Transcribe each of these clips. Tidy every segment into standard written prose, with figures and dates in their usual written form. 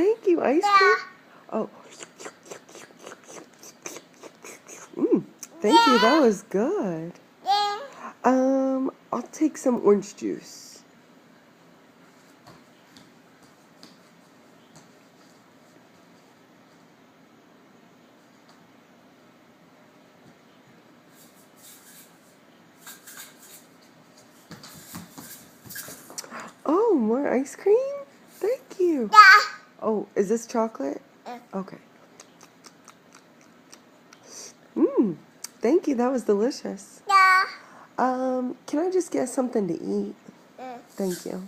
thank you. Ice cream? Oh. Thank you. That was good. I'll take some orange juice. Oh, more ice cream? Thank you. Oh, is this chocolate? Okay. Thank you. That was delicious. Can I just get something to eat? Thank you.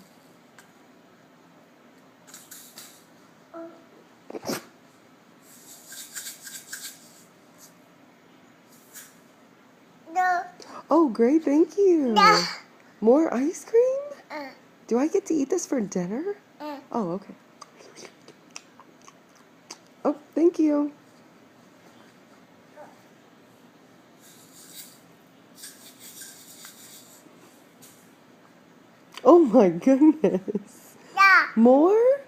Oh, great. Thank you. More ice cream? Do I get to eat this for dinner? Oh, okay. Oh, thank you. Oh my goodness. More?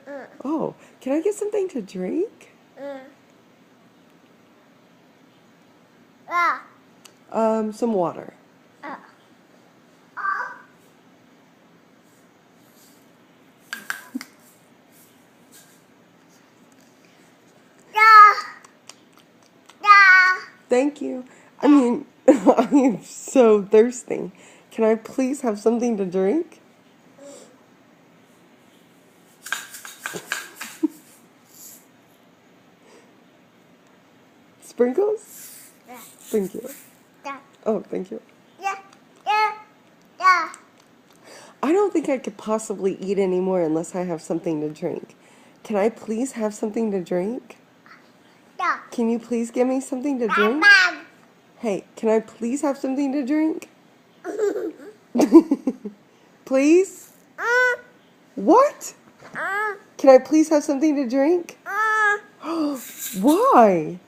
Oh, can I get something to drink? Some water. Thank you. I mean, I am so thirsty. Can I please have something to drink? Sprinkles? Thank you. Oh, thank you. I don't think I could possibly eat anymore unless I have something to drink. Can I please have something to drink? Can you please give me something to drink? Hey, can I please have something to drink? Please? What? Can I please have something to drink? Why?